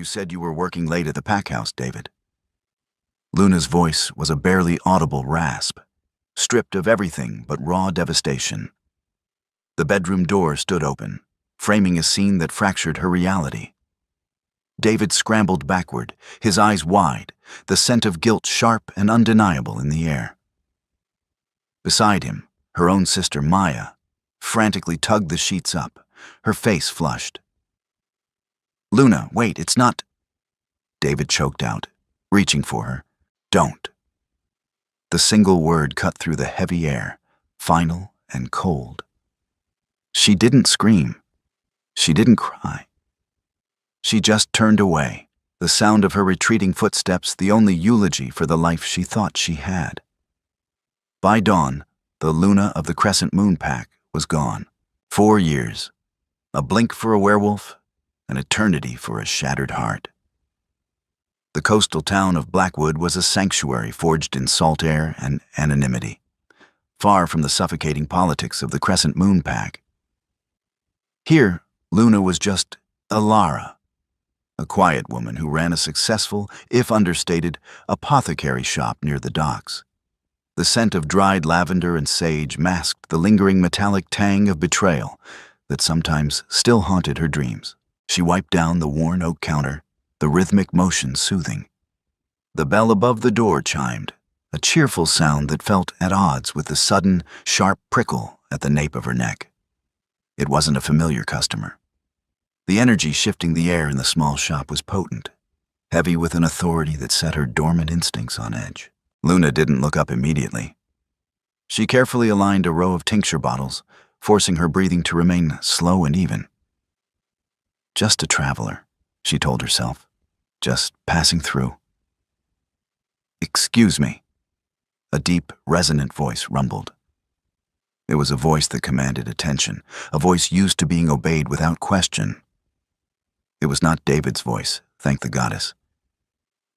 You said you were working late at the pack house, David. Luna's voice was a barely audible rasp, stripped of everything but raw devastation. The bedroom door stood open, framing a scene that fractured her reality. David scrambled backward, his eyes wide, the scent of guilt sharp and undeniable in the air. Beside him, her own sister Maya frantically tugged the sheets up, her face flushed. "Luna, wait, it's not—" David choked out, reaching for her. "Don't." The single word cut through the heavy air, final and cold. She didn't scream. She didn't cry. She just turned away, the sound of her retreating footsteps the only eulogy for the life she thought she had. By dawn, the Luna of the Crescent Moon Pack was gone. 4 years. A blink for a werewolf, an eternity for a shattered heart. The coastal town of Blackwood was a sanctuary forged in salt air and anonymity, far from the suffocating politics of the Crescent Moon Pack. Here, Luna was just Alara, a quiet woman who ran a successful, if understated, apothecary shop near the docks. The scent of dried lavender and sage masked the lingering metallic tang of betrayal that sometimes still haunted her dreams. She wiped down the worn oak counter, the rhythmic motion soothing. The bell above the door chimed, a cheerful sound that felt at odds with the sudden, sharp prickle at the nape of her neck. It wasn't a familiar customer. The energy shifting the air in the small shop was potent, heavy with an authority that set her dormant instincts on edge. Luna didn't look up immediately. She carefully aligned a row of tincture bottles, forcing her breathing to remain slow and even. Just a traveler, she told herself, just passing through. "Excuse me," a deep, resonant voice rumbled. It was a voice that commanded attention, a voice used to being obeyed without question. It was not David's voice, thank the goddess,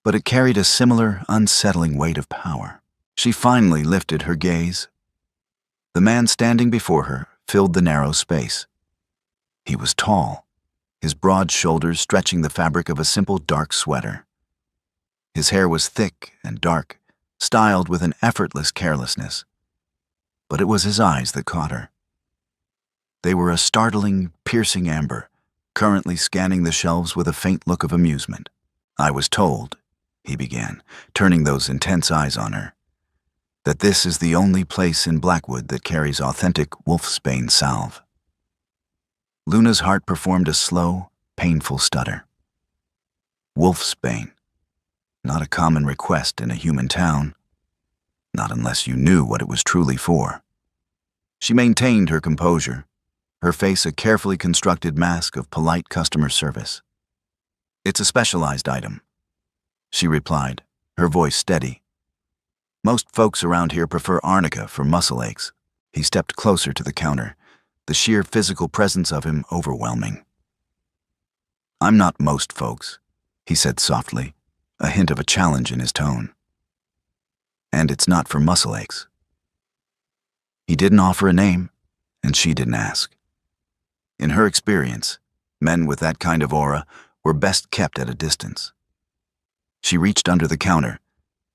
but it carried a similar, unsettling weight of power. She finally lifted her gaze. The man standing before her filled the narrow space. He was tall, his broad shoulders stretching the fabric of a simple dark sweater. His hair was thick and dark, styled with an effortless carelessness. But it was his eyes that caught her. They were a startling, piercing amber, currently scanning the shelves with a faint look of amusement. "I was told," he began, turning those intense eyes on her, "that this is the only place in Blackwood that carries authentic wolfsbane salve." Luna's heart performed a slow, painful stutter. Wolfsbane. Not a common request in a human town. Not unless you knew what it was truly for. She maintained her composure, her face a carefully constructed mask of polite customer service. "It's a specialized item," she replied, her voice steady. "Most folks around here prefer arnica for muscle aches." He stepped closer to the counter, the sheer physical presence of him overwhelming. "I'm not most folks," he said softly, a hint of a challenge in his tone. "And it's not for muscle aches." He didn't offer a name, and she didn't ask. In her experience, men with that kind of aura were best kept at a distance. She reached under the counter,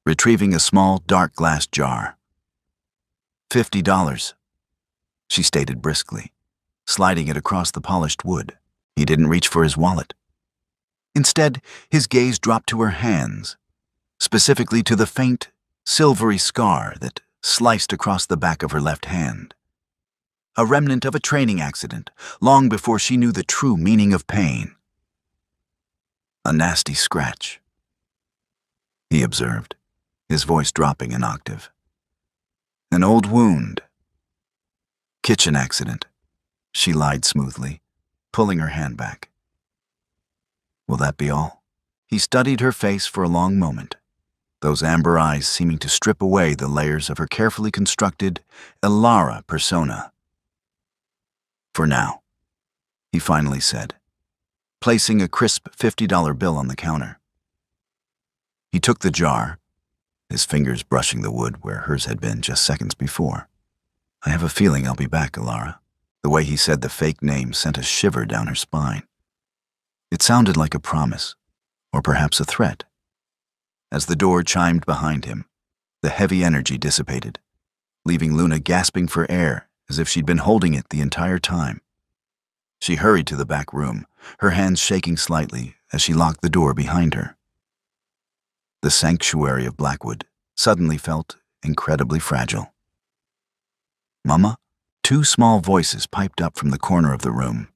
retrieving a small, dark glass jar. $50, she stated briskly, sliding it across the polished wood. He didn't reach for his wallet. Instead, his gaze dropped to her hands, specifically to the faint, silvery scar that sliced across the back of her left hand. A remnant of a training accident, long before she knew the true meaning of pain. "A nasty scratch," he observed, his voice dropping an octave. "An old wound." "Kitchen accident," she lied smoothly, pulling her hand back. "Will that be all?" He studied her face for a long moment, those amber eyes seeming to strip away the layers of her carefully constructed Alara persona. "For now," he finally said, placing a crisp $50 bill on the counter. He took the jar, his fingers brushing the wood where hers had been just seconds before. "I have a feeling I'll be back, Alara." The way he said the fake name sent a shiver down her spine. It sounded like a promise, or perhaps a threat. As the door chimed behind him, the heavy energy dissipated, leaving Luna gasping for air as if she'd been holding it the entire time. She hurried to the back room, her hands shaking slightly as she locked the door behind her. The sanctuary of Blackwood suddenly felt incredibly fragile. "Mama?" Two small voices piped up from the corner of the room.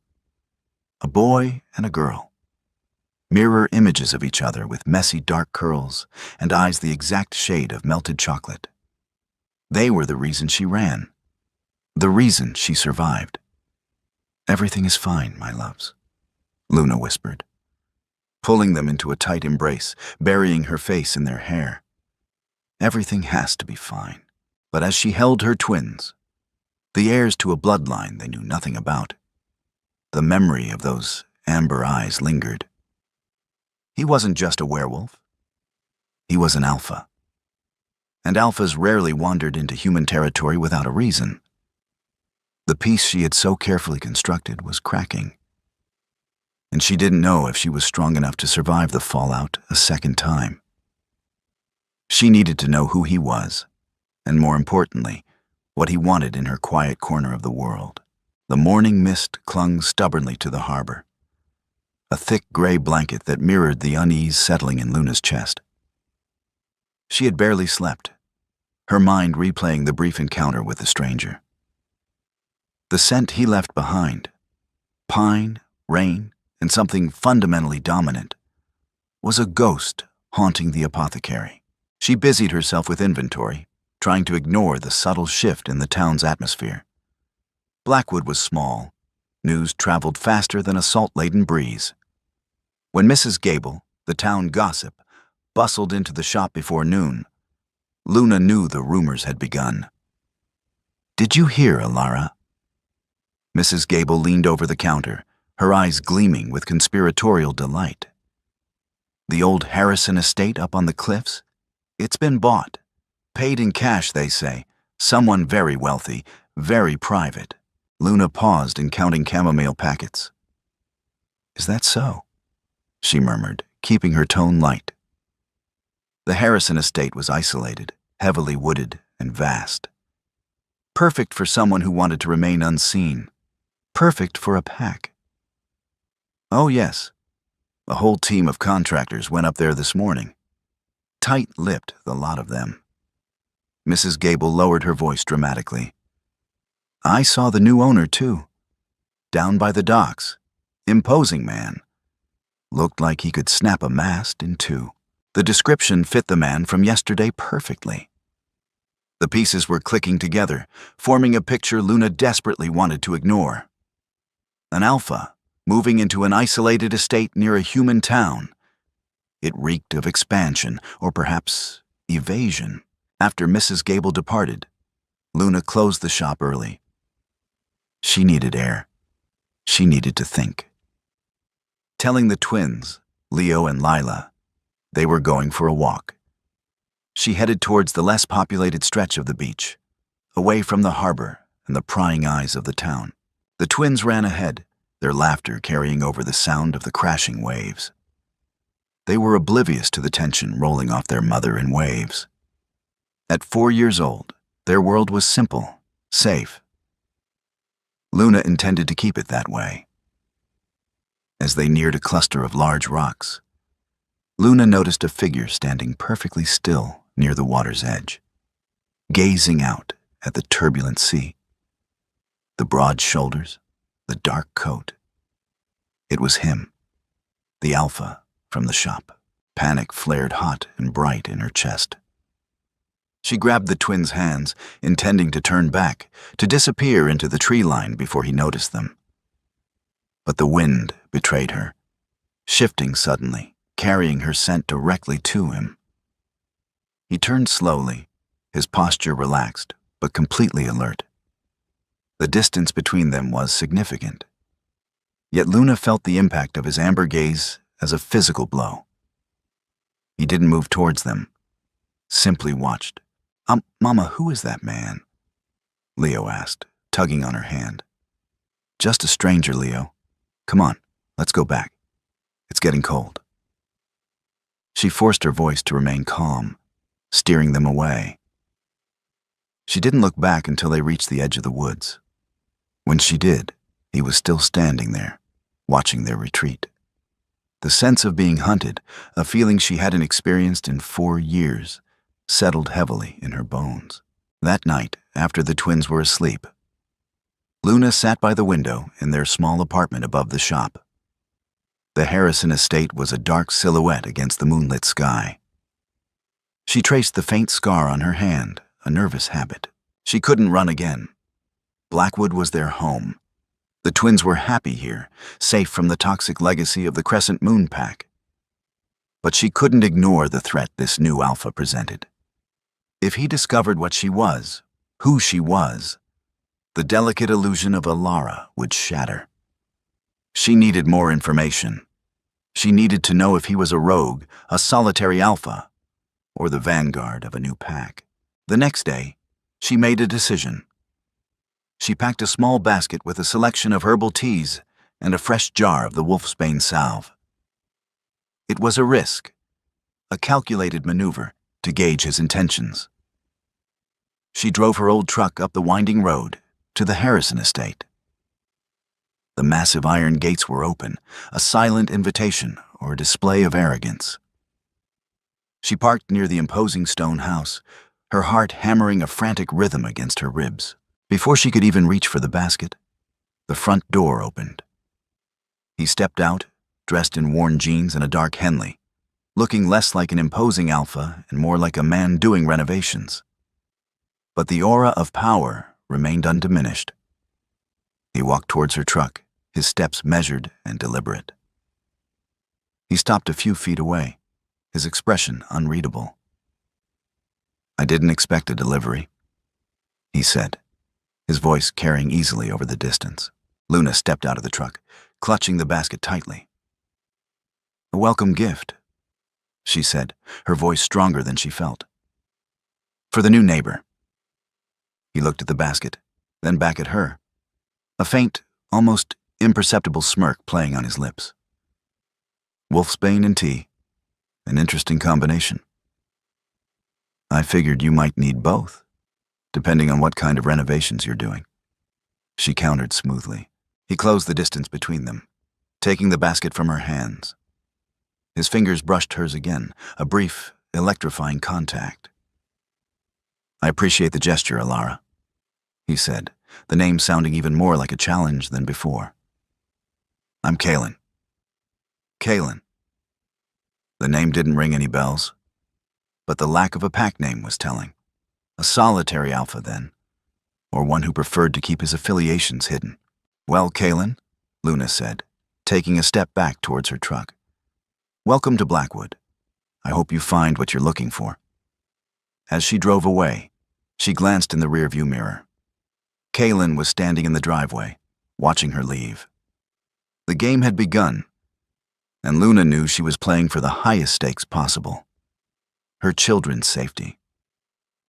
A boy and a girl. Mirror images of each other with messy dark curls and eyes the exact shade of melted chocolate. They were the reason she ran. The reason she survived. "Everything is fine, my loves," Luna whispered, pulling them into a tight embrace, burying her face in their hair. Everything has to be fine. But as she held her twins, the heirs to a bloodline they knew nothing about, the memory of those amber eyes lingered. He wasn't just a werewolf. He was an alpha. And alphas rarely wandered into human territory without a reason. The peace she had so carefully constructed was cracking, and she didn't know if she was strong enough to survive the fallout a second time. She needed to know who he was, and more importantly, what he wanted in her quiet corner of the world. The morning mist clung stubbornly to the harbor, a thick gray blanket that mirrored the unease settling in Luna's chest. She had barely slept, her mind replaying the brief encounter with the stranger. The scent he left behind, pine, rain, and something fundamentally dominant, was a ghost haunting the apothecary. She busied herself with inventory, trying to ignore the subtle shift in the town's atmosphere. Blackwood was small. News traveled faster than a salt-laden breeze. When Mrs. Gable, the town gossip, bustled into the shop before noon, Luna knew the rumors had begun. "Did you hear, Alara?" Mrs. Gable leaned over the counter, her eyes gleaming with conspiratorial delight. "The old Harrison estate up on the cliffs? It's been bought. Paid in cash, they say. Someone very wealthy, very private." Luna paused in counting chamomile packets. "Is that so?" she murmured, keeping her tone light. The Harrison estate was isolated, heavily wooded, and vast. Perfect for someone who wanted to remain unseen. Perfect for a pack. "Oh yes, a whole team of contractors went up there this morning. Tight-lipped, the lot of them." Mrs. Gable lowered her voice dramatically. "I saw the new owner, too. Down by the docks. Imposing man. Looked like he could snap a mast in two." The description fit the man from yesterday perfectly. The pieces were clicking together, forming a picture Luna desperately wanted to ignore. An alpha, moving into an isolated estate near a human town. It reeked of expansion, or perhaps evasion. After Mrs. Gable departed, Luna closed the shop early. She needed air. She needed to think. Telling the twins, Leo and Lila, they were going for a walk. She headed towards the less populated stretch of the beach, away from the harbor and the prying eyes of the town. The twins ran ahead, their laughter carrying over the sound of the crashing waves. They were oblivious to the tension rolling off their mother in waves. At 4 years old, their world was simple, safe. Luna intended to keep it that way. As they neared a cluster of large rocks, Luna noticed a figure standing perfectly still near the water's edge, gazing out at the turbulent sea. The broad shoulders, the dark coat. It was him, the alpha from the shop. Panic flared hot and bright in her chest. She grabbed the twins' hands, intending to turn back, to disappear into the tree line before he noticed them. But the wind betrayed her, shifting suddenly, carrying her scent directly to him. He turned slowly, his posture relaxed, but completely alert. The distance between them was significant. Yet Luna felt the impact of his amber gaze as a physical blow. He didn't move towards them, simply watched. Mama, who is that man?" Leo asked, tugging on her hand. "Just a stranger, Leo. Come on, let's go back. It's getting cold." She forced her voice to remain calm, steering them away. She didn't look back until they reached the edge of the woods. When she did, he was still standing there, watching their retreat. The sense of being hunted, a feeling she hadn't experienced in 4 years, settled heavily in her bones. That night, after the twins were asleep, Luna sat by the window in their small apartment above the shop. The Harrison estate was a dark silhouette against the moonlit sky. She traced the faint scar on her hand, a nervous habit. She couldn't run again. Blackwood was their home. The twins were happy here, safe from the toxic legacy of the Crescent Moon Pack. But she couldn't ignore the threat this new alpha presented. If he discovered what she was, who she was, the delicate illusion of Alara would shatter. She needed more information. She needed to know if he was a rogue, a solitary alpha, or the vanguard of a new pack. The next day, she made a decision. She packed a small basket with a selection of herbal teas and a fresh jar of the wolfsbane salve. It was a risk, a calculated maneuver to gauge his intentions. She drove her old truck up the winding road to the Harrison estate. The massive iron gates were open, a silent invitation or a display of arrogance. She parked near the imposing stone house, her heart hammering a frantic rhythm against her ribs. Before she could even reach for the basket, the front door opened. He stepped out, dressed in worn jeans and a dark Henley, looking less like an imposing alpha and more like a man doing renovations. But the aura of power remained undiminished. He walked towards her truck, his steps measured and deliberate. He stopped a few feet away, his expression unreadable. "I didn't expect a delivery," he said, his voice carrying easily over the distance. Luna stepped out of the truck, clutching the basket tightly. "A welcome gift," she said, her voice stronger than she felt. "For the new neighbor." He looked at the basket, then back at her, a faint, almost imperceptible smirk playing on his lips. "Wolfsbane and tea. An interesting combination. I figured you might need both, depending on what kind of renovations you're doing." She countered smoothly. He closed the distance between them, taking the basket from her hands. His fingers brushed hers again, a brief, electrifying contact. "I appreciate the gesture, Alara," he said, the name sounding even more like a challenge than before. "I'm Kalen." Kalen. The name didn't ring any bells, but the lack of a pack name was telling. A solitary alpha, then, or one who preferred to keep his affiliations hidden. "Well, Kalen," Luna said, taking a step back towards her truck. "Welcome to Blackwood. I hope you find what you're looking for." As she drove away, she glanced in the rearview mirror. Kalen was standing in the driveway, watching her leave. The game had begun, and Luna knew she was playing for the highest stakes possible. Her children's safety.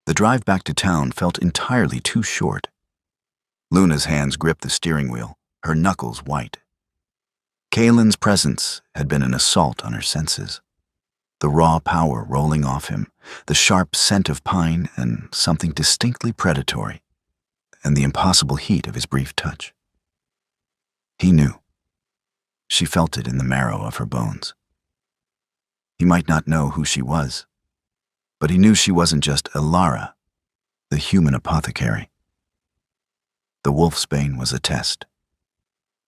The drive back to town felt entirely too short. Luna's hands gripped the steering wheel, her knuckles white. Kalen's presence had been an assault on her senses. The raw power rolling off him, the sharp scent of pine and something distinctly predatory, and the impossible heat of his brief touch. He knew. She felt it in the marrow of her bones. He might not know who she was, but he knew she wasn't just Alara, the human apothecary. The wolfsbane was a test,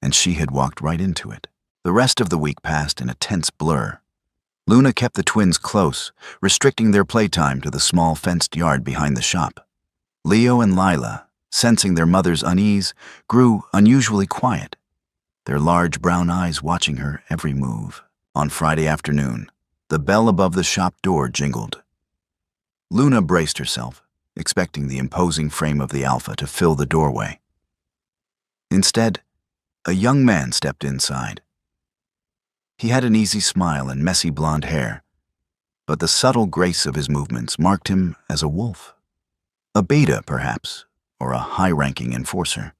and she had walked right into it. The rest of the week passed in a tense blur. Luna kept the twins close, restricting their playtime to the small fenced yard behind the shop. Leo and Lila, sensing their mother's unease, grew unusually quiet, their large brown eyes watching her every move. On Friday afternoon, the bell above the shop door jingled. Luna braced herself, expecting the imposing frame of the alpha to fill the doorway. Instead, a young man stepped inside. He had an easy smile and messy blonde hair, but the subtle grace of his movements marked him as a wolf. A beta, perhaps, or a high-ranking enforcer.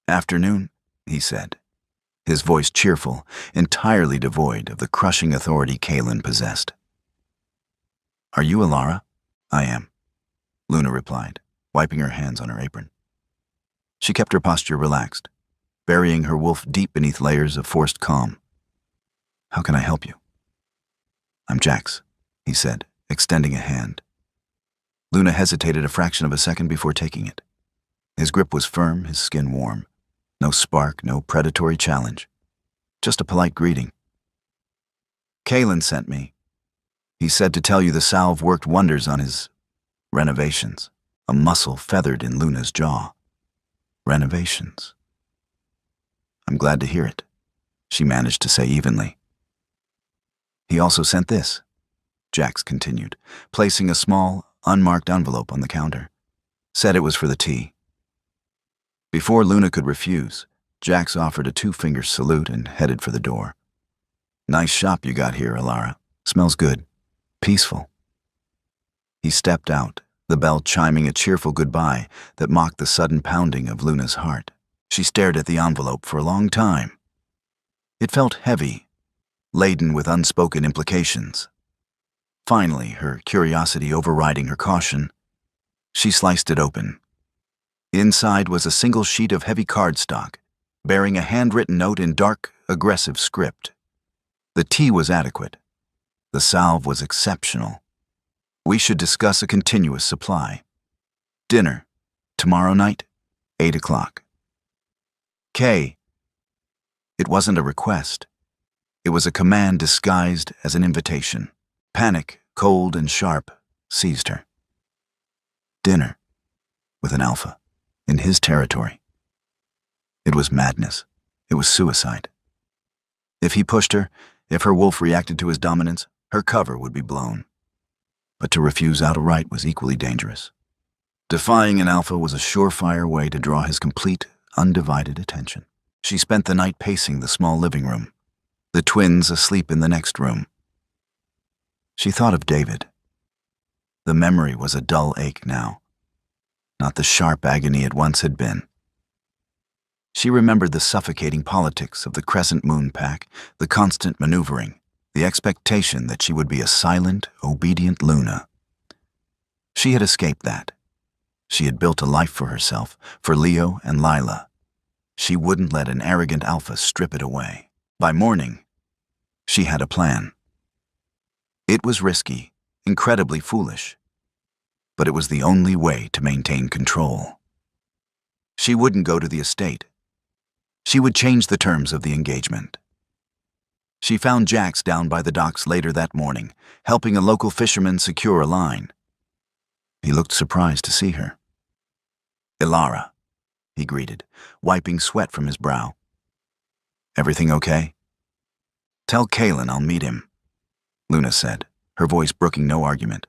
"Afternoon," he said, his voice cheerful, entirely devoid of the crushing authority Kaelin possessed. "Are you Alara?" "I am," Luna replied, wiping her hands on her apron. She kept her posture relaxed, burying her wolf deep beneath layers of forced calm. "How can I help you?" "I'm Jax," he said, extending a hand. Luna hesitated a fraction of a second before taking it. His grip was firm, his skin warm. No spark, no predatory challenge. Just a polite greeting. "Kaelin sent me. He said to tell you the salve worked wonders on his renovations." A muscle feathered in Luna's jaw. "Renovations." "I'm glad to hear it," she managed to say evenly. "He also sent this," Jax continued, placing a small, unmarked envelope on the counter. "Said it was for the tea." Before Luna could refuse, Jax offered a two-finger salute and headed for the door. "Nice shop you got here, Alara. Smells good. Peaceful." He stepped out, the bell chiming a cheerful goodbye that mocked the sudden pounding of Luna's heart. She stared at the envelope for a long time. It felt heavy, laden with unspoken implications. Finally, her curiosity overriding her caution, she sliced it open. Inside was a single sheet of heavy cardstock, bearing a handwritten note in dark, aggressive script. The tea was adequate. The salve was exceptional. "We should discuss a continuous supply. Dinner, tomorrow night, 8 o'clock. Kay." It wasn't a request. It was a command disguised as an invitation. Panic, cold and sharp, seized her. Dinner with an alpha in his territory. It was madness. It was suicide. If he pushed her, if her wolf reacted to his dominance, her cover would be blown. But to refuse outright was equally dangerous. Defying an alpha was a surefire way to draw his complete, undivided attention. She spent the night pacing the small living room, the twins asleep in the next room. She thought of David. The memory was a dull ache now, not the sharp agony it once had been. She remembered the suffocating politics of the Crescent Moon Pack, the constant maneuvering, the expectation that she would be a silent, obedient Luna. She had escaped that. She had built a life for herself, for Leo and Lila. She wouldn't let an arrogant alpha strip it away. By morning, she had a plan. It was risky, incredibly foolish, but it was the only way to maintain control. She wouldn't go to the estate. She would change the terms of the engagement. She found Jax down by the docks later that morning, helping a local fisherman secure a line. He looked surprised to see her. "Alara," he greeted, wiping sweat from his brow. "Everything okay?" "Tell Kaelin I'll meet him," Luna said, her voice brooking no argument.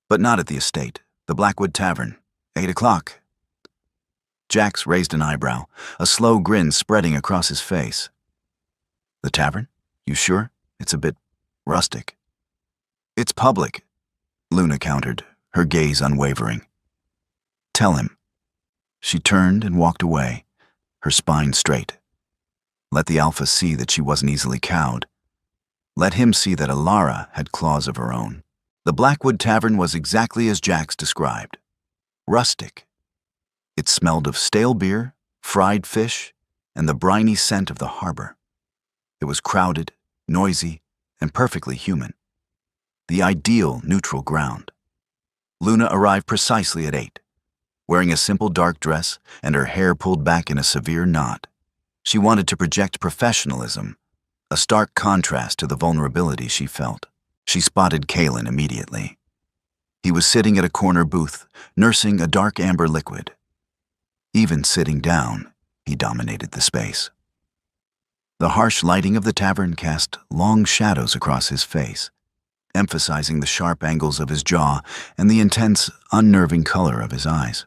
"But not at the estate, the Blackwood Tavern, 8 o'clock. Jax raised an eyebrow, a slow grin spreading across his face. "The tavern? You sure? It's a bit rustic." "It's public," Luna countered, her gaze unwavering. "Tell him." She turned and walked away, her spine straight. Let the alpha see that she wasn't easily cowed. Let him see that Alara had claws of her own. The Blackwood Tavern was exactly as Jax described. Rustic. It smelled of stale beer, fried fish, and the briny scent of the harbor. It was crowded, noisy, and perfectly human. The ideal neutral ground. Luna arrived precisely at 8, wearing a simple dark dress and her hair pulled back in a severe knot. She wanted to project professionalism, a stark contrast to the vulnerability she felt. She spotted Kaelin immediately. He was sitting at a corner booth, nursing a dark amber liquid. Even sitting down, he dominated the space. The harsh lighting of the tavern cast long shadows across his face, emphasizing the sharp angles of his jaw and the intense, unnerving color of his eyes.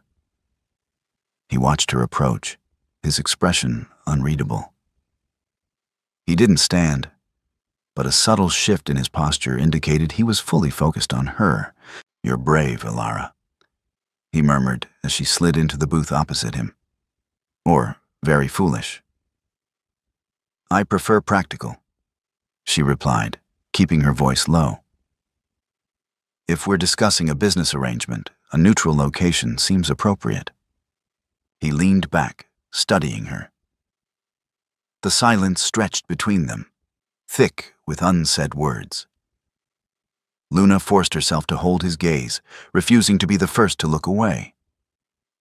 He watched her approach, his expression unreadable. He didn't stand, but a subtle shift in his posture indicated he was fully focused on her. "You're brave, Alara," he murmured as she slid into the booth opposite him. "Or very foolish." I prefer practical, she replied, keeping her voice low. If we're discussing a business arrangement, a neutral location seems appropriate. He leaned back, studying her. The silence stretched between them, thick with unsaid words. Luna forced herself to hold his gaze, refusing to be the first to look away.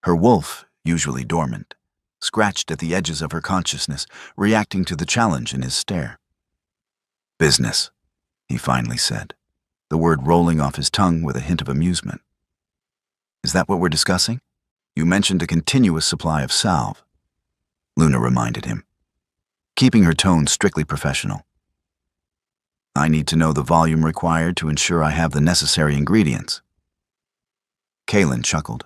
Her wolf, usually dormant, scratched at the edges of her consciousness, reacting to the challenge in his stare. Business, he finally said, the word rolling off his tongue with a hint of amusement. Is that what we're discussing? You mentioned a continuous supply of salve, Luna reminded him, keeping her tone strictly professional. I need to know the volume required to ensure I have the necessary ingredients. Kaelin chuckled,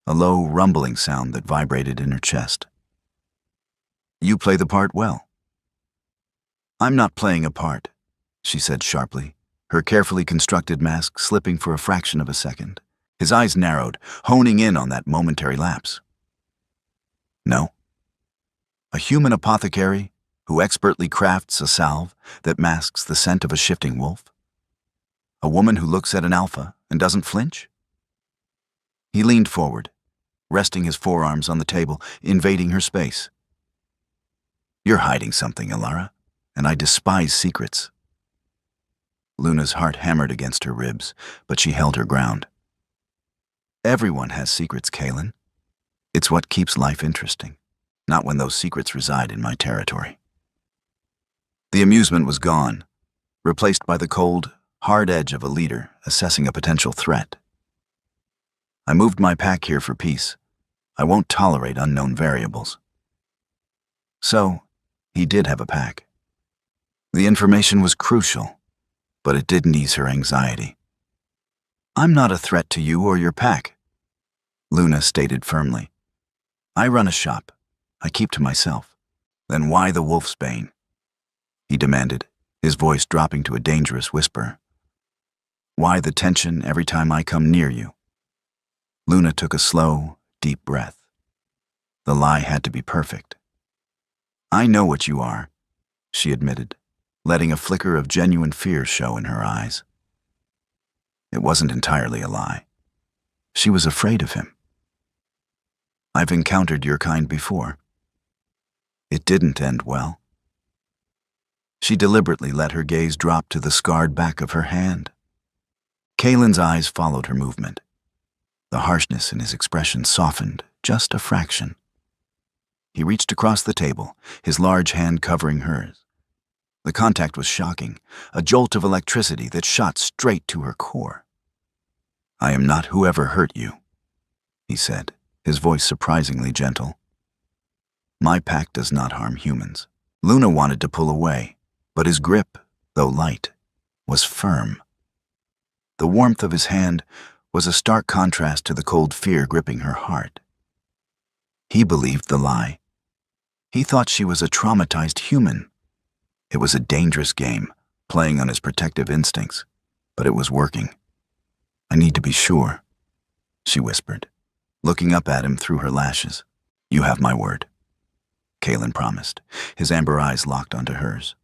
a low, rumbling sound that vibrated in her chest. You play the part well. I'm not playing a part, she said sharply, her carefully constructed mask slipping for a fraction of a second. His eyes narrowed, honing in on that momentary lapse. No. A human apothecary who expertly crafts a salve that masks the scent of a shifting wolf? A woman who looks at an alpha and doesn't flinch? He leaned forward, resting his forearms on the table, invading her space. You're hiding something, Elara, and I despise secrets. Luna's heart hammered against her ribs, but she held her ground. Everyone has secrets, Kaelin. It's what keeps life interesting, not when those secrets reside in my territory. The amusement was gone, replaced by the cold, hard edge of a leader assessing a potential threat. I moved my pack here for peace. I won't tolerate unknown variables. So, he did have a pack. The information was crucial, but it didn't ease her anxiety. I'm not a threat to you or your pack, Luna stated firmly. I run a shop. I keep to myself. Then why the wolf's bane? He demanded, his voice dropping to a dangerous whisper. Why the tension every time I come near you? Luna took a slow, deep breath. The lie had to be perfect. I know what you are, she admitted, letting a flicker of genuine fear show in her eyes. It wasn't entirely a lie. She was afraid of him. I've encountered your kind before. It didn't end well. She deliberately let her gaze drop to the scarred back of her hand. Kaelin's eyes followed her movement. The harshness in his expression softened just a fraction. He reached across the table, his large hand covering hers. The contact was shocking, a jolt of electricity that shot straight to her core. I am not whoever hurt you, he said, his voice surprisingly gentle. My pack does not harm humans. Luna wanted to pull away, but his grip, though light, was firm. The warmth of his hand was a stark contrast to the cold fear gripping her heart. He believed the lie. He thought she was a traumatized human. It was a dangerous game, playing on his protective instincts, but it was working. I need to be sure, she whispered, looking up at him through her lashes. You have my word, Kaelin promised, his amber eyes locked onto hers.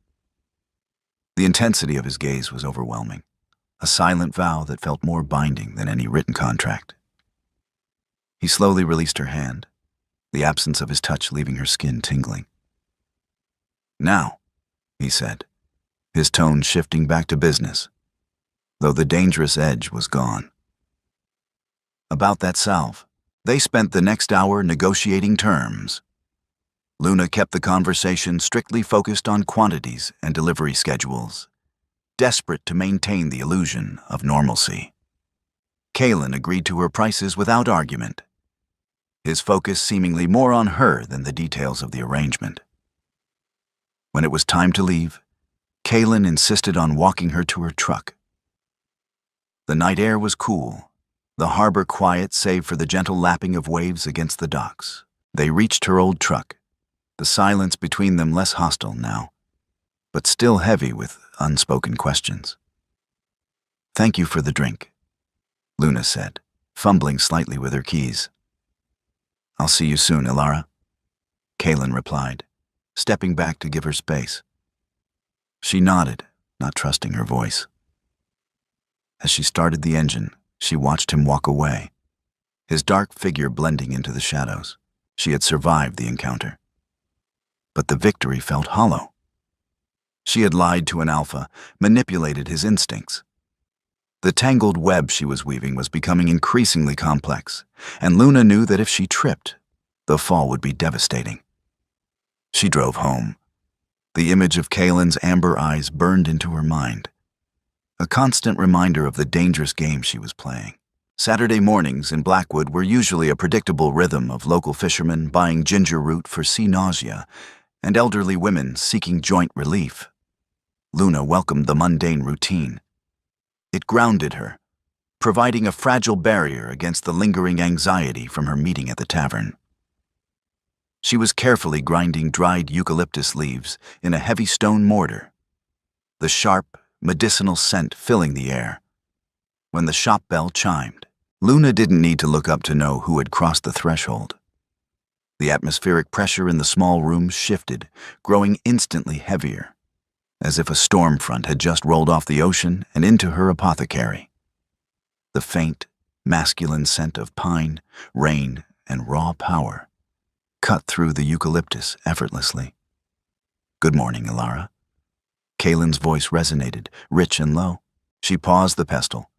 The intensity of his gaze was overwhelming, a silent vow that felt more binding than any written contract. He slowly released her hand, the absence of his touch leaving her skin tingling. Now, he said, his tone shifting back to business, though the dangerous edge was gone. About that salve, they spent the next hour negotiating terms. Luna kept the conversation strictly focused on quantities and delivery schedules, desperate to maintain the illusion of normalcy. Kaelin agreed to her prices without argument, his focus seemingly more on her than the details of the arrangement. When it was time to leave, Kaelin insisted on walking her to her truck. The night air was cool, the harbor quiet save for the gentle lapping of waves against the docks. They reached her old truck, the silence between them less hostile now, but still heavy with unspoken questions. Thank you for the drink, Luna said, fumbling slightly with her keys. I'll see you soon, Elara, Kaelin replied, stepping back to give her space. She nodded, not trusting her voice. As she started the engine, she watched him walk away, his dark figure blending into the shadows. She had survived the encounter. But the victory felt hollow. She had lied to an alpha, manipulated his instincts. The tangled web she was weaving was becoming increasingly complex, and Luna knew that if she tripped, the fall would be devastating. She drove home. The image of Kaylin's amber eyes burned into her mind, a constant reminder of the dangerous game she was playing. Saturday mornings in Blackwood were usually a predictable rhythm of local fishermen buying ginger root for sea nausea and elderly women seeking joint relief. Luna welcomed the mundane routine. It grounded her, providing a fragile barrier against the lingering anxiety from her meeting at the tavern. She was carefully grinding dried eucalyptus leaves in a heavy stone mortar, the sharp, medicinal scent filling the air. When the shop bell chimed, Luna didn't need to look up to know who had crossed the threshold. The atmospheric pressure in the small room shifted, growing instantly heavier, as if a storm front had just rolled off the ocean and into her apothecary. The faint, masculine scent of pine, rain, and raw power cut through the eucalyptus effortlessly. "Good morning, Ilara." Kaylin's voice resonated, rich and low. She paused the pestle,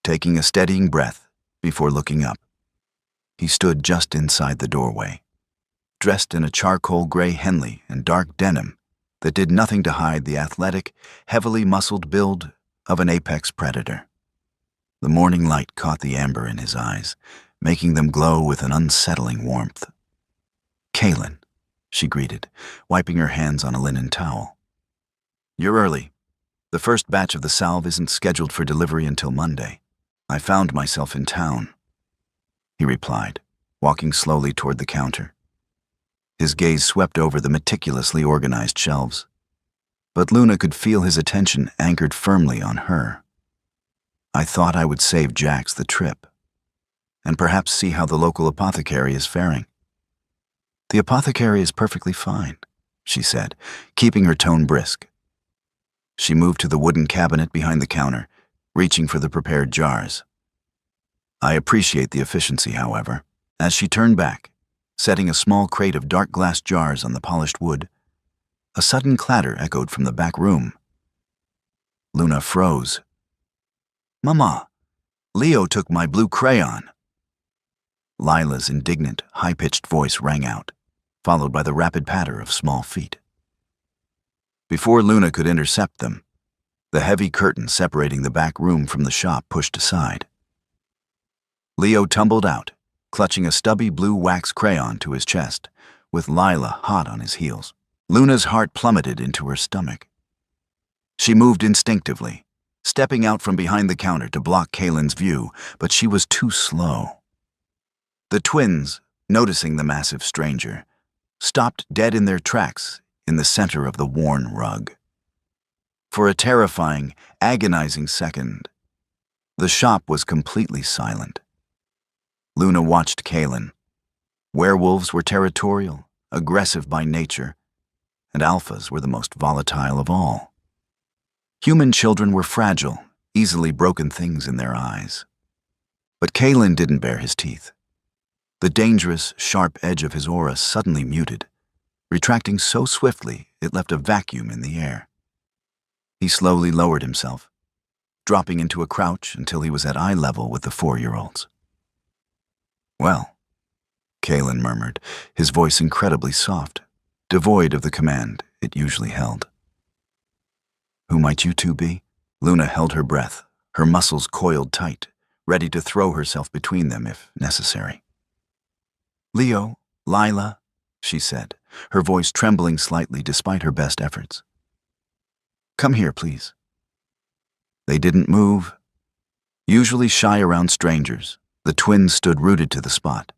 taking a steadying breath before looking up. He stood just inside the doorway, dressed in a charcoal gray Henley and dark denim that did nothing to hide the athletic, heavily muscled build of an apex predator. The morning light caught the amber in his eyes, making them glow with an unsettling warmth. "Kaylin," she greeted, wiping her hands on a linen towel. "You're early. The first batch of the salve isn't scheduled for delivery until Monday. I found myself in town," he replied, walking slowly toward the counter. His gaze swept over the meticulously organized shelves, but Luna could feel his attention anchored firmly on her. "I thought I would save Jax the trip, and perhaps see how the local apothecary is faring." "The apothecary is perfectly fine," she said, keeping her tone brisk. She moved to the wooden cabinet behind the counter, reaching for the prepared jars. "I appreciate the efficiency, however." As she turned back, setting a small crate of dark glass jars on the polished wood, a sudden clatter echoed from the back room. Luna froze. "Mama, Leo took my blue crayon." Lila's indignant, high-pitched voice rang out, followed by the rapid patter of small feet. Before Luna could intercept them, the heavy curtain separating the back room from the shop pushed aside. Leo tumbled out, clutching a stubby blue wax crayon to his chest, with Lila hot on his heels. Luna's heart plummeted into her stomach. She moved instinctively, stepping out from behind the counter to block Kaylin's view, but she was too slow. The twins, noticing the massive stranger, stopped dead in their tracks in the center of the worn rug. For a terrifying, agonizing second, the shop was completely silent. Luna watched Kaylin. Werewolves were territorial, aggressive by nature, and alphas were the most volatile of all. Human children were fragile, easily broken things in their eyes. But Kaylin didn't bare his teeth. The dangerous, sharp edge of his aura suddenly muted, retracting so swiftly it left a vacuum in the air. He slowly lowered himself, dropping into a crouch until he was at eye level with the 4-year-olds. "Well," Kaylin murmured, his voice incredibly soft, devoid of the command it usually held. "Who might you two be?" Luna held her breath, her muscles coiled tight, ready to throw herself between them if necessary. "Leo, Lila," she said, her voice trembling slightly despite her best efforts. "Come here, please." They didn't move. Usually shy around strangers, the twins stood rooted to the spot,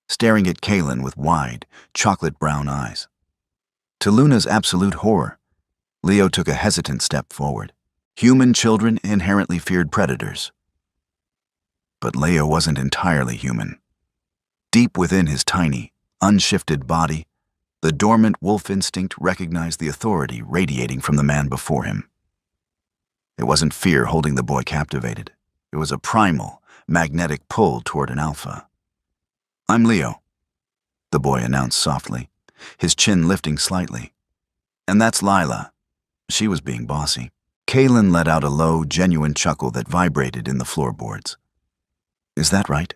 staring at Kaylin with wide, chocolate-brown eyes. To Luna's absolute horror, Leo took a hesitant step forward. Human children inherently feared predators. But Leo wasn't entirely human. Deep within his tiny, unshifted body The dormant wolf instinct recognized the authority radiating from the man before him. It wasn't fear holding the boy captivated. It was a primal, magnetic pull toward an alpha. "I'm Leo," the boy announced softly, his chin lifting slightly. "And that's Lila." She was being bossy. Kaylin let out a low, genuine chuckle that vibrated in the floorboards. "Is that right?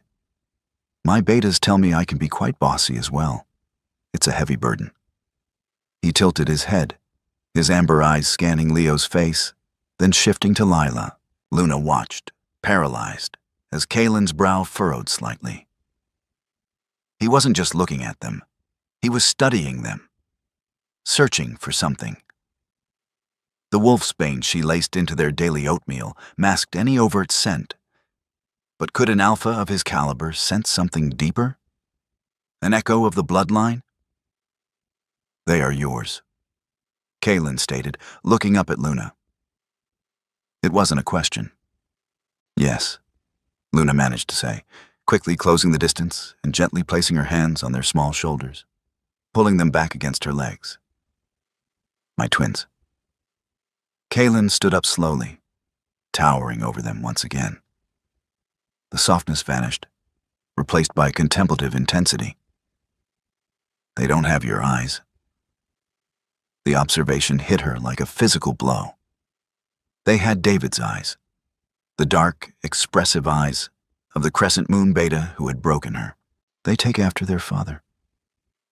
My betas tell me I can be quite bossy as well. It's a heavy burden." He tilted his head, his amber eyes scanning Leo's face, then shifting to Lila. Luna watched, paralyzed, as Kaylin's brow furrowed slightly. He wasn't just looking at them. He was studying them, searching for something. The wolfsbane she laced into their daily oatmeal masked any overt scent. But could an alpha of his caliber sense something deeper? An echo of the bloodline? "They are yours," Kaylin stated, looking up at Luna. It wasn't a question. "Yes," Luna managed to say, quickly closing the distance and gently placing her hands on their small shoulders, pulling them back against her legs. "My twins." Kaylin stood up slowly, towering over them once again. The softness vanished, replaced by contemplative intensity. "They don't have your eyes." The observation hit her like a physical blow. They had David's eyes, the dark, expressive eyes of the crescent moon beta who had broken her. "They take after their father,"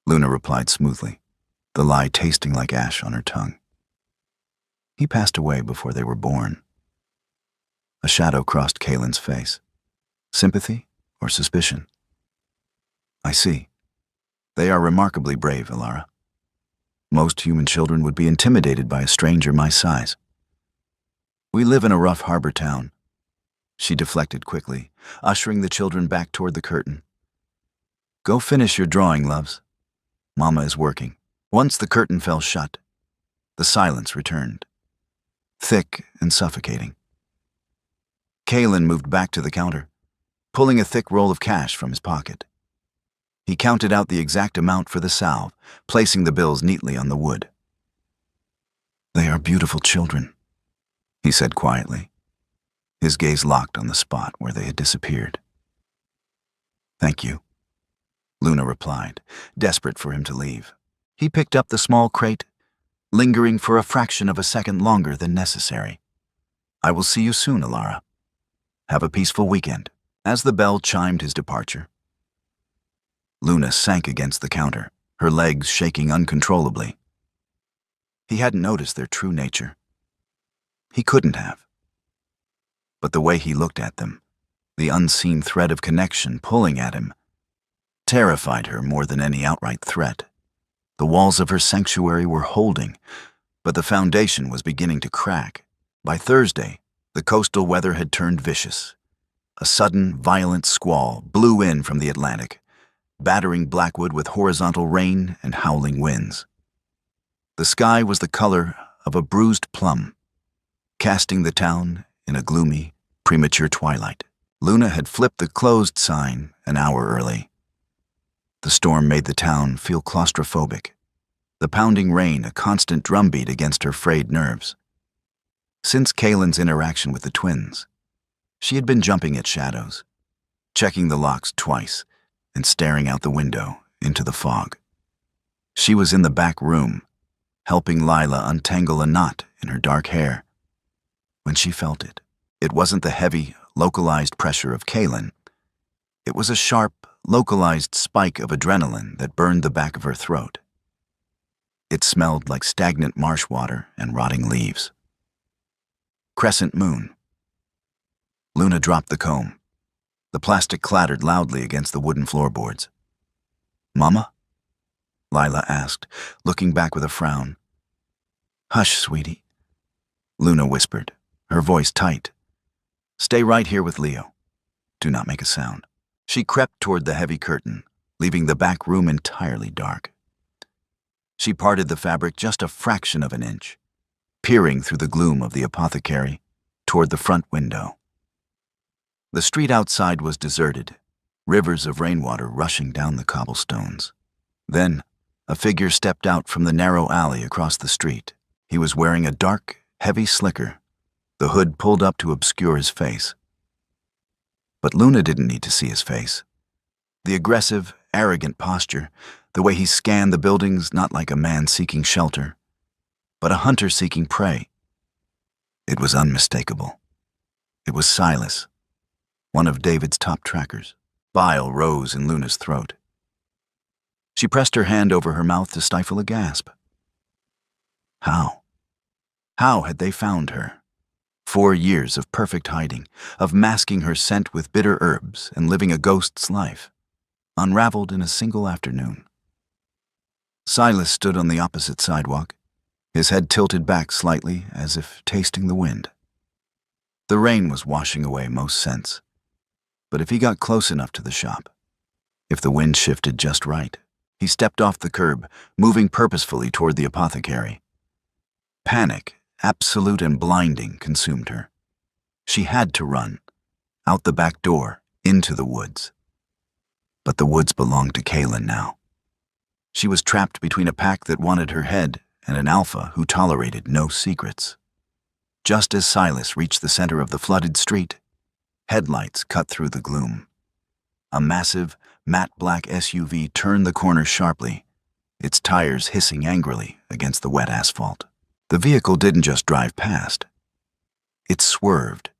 Luna replied smoothly, the lie tasting like ash on her tongue. "He passed away before they were born." A shadow crossed Kaylin's face. Sympathy or suspicion? "I see. They are remarkably brave, Ilara. Most human children would be intimidated by a stranger my size." "We live in a rough harbor town." She deflected quickly, ushering the children back toward the curtain. "Go finish your drawing, loves. Mama is working." Once the curtain fell shut, the silence returned, thick and suffocating. Kaylin moved back to the counter, pulling a thick roll of cash from his pocket. He counted out the exact amount for the salve, placing the bills neatly on the wood. "They are beautiful children," he said quietly, his gaze locked on the spot where they had disappeared. "Thank you," Luna replied, desperate for him to leave. He picked up the small crate, lingering for a fraction of a second longer than necessary. "I will see you soon, Ilara. Have a peaceful weekend." As the bell chimed his departure, Luna sank against the counter, her legs shaking uncontrollably. He hadn't noticed their true nature. He couldn't have. But the way he looked at them, the unseen thread of connection pulling at him, terrified her more than any outright threat. The walls of her sanctuary were holding, but the foundation was beginning to crack. By Thursday, the coastal weather had turned vicious. A sudden, violent squall blew in from the Atlantic, battering Blackwood with horizontal rain and howling winds. The sky was the color of a bruised plum, casting the town in a gloomy, premature twilight. Luna had flipped the closed sign an hour early. The storm made the town feel claustrophobic, the pounding rain a constant drumbeat against her frayed nerves. Since Kaylin's interaction with the twins, she had been jumping at shadows, checking the locks twice, and staring out the window into the fog. She was in the back room, helping Lila untangle a knot in her dark hair. When she felt it, it wasn't the heavy, localized pressure of Kaylin. It was a sharp, localized spike of adrenaline that burned the back of her throat. It smelled like stagnant marsh water and rotting leaves. Crescent moon. Luna dropped the comb. The plastic clattered loudly against the wooden floorboards. "Mama?" Lila asked, looking back with a frown. "Hush, sweetie," Luna whispered, her voice tight. "Stay right here with Leo. Do not make a sound." She crept toward the heavy curtain, leaving the back room entirely dark. She parted the fabric just a fraction of an inch, peering through the gloom of the apothecary toward the front window. The street outside was deserted, rivers of rainwater rushing down the cobblestones. Then, A figure stepped out from the narrow alley across the street. He was wearing a dark, heavy slicker, the hood pulled up to obscure his face. But Luna didn't need to see his face. The aggressive, arrogant posture, the way he scanned the buildings not like a man seeking shelter, but a hunter seeking prey. It was unmistakable. It was Silas, one of David's top trackers. Bile rose in Luna's throat. She pressed her hand over her mouth to stifle a gasp. How? How had they found her? 4 years of perfect hiding, of masking her scent with bitter herbs and living a ghost's life, unraveled in a single afternoon. Silas stood on the opposite sidewalk, his head tilted back slightly as if tasting the wind. The rain was washing away most scents, but if he got close enough to the shop, if the wind shifted just right, he stepped off the curb, moving purposefully toward the apothecary. Panic, absolute and blinding, consumed her. She had to run, out the back door, into the woods. But the woods belonged to Kaylin now. She was trapped between a pack that wanted her head and an alpha who tolerated no secrets. Just as Silas reached the center of the flooded street, headlights cut through the gloom. A massive, matte black SUV turned the corner sharply, its tires hissing angrily against the wet asphalt. The vehicle didn't just drive past. It swerved,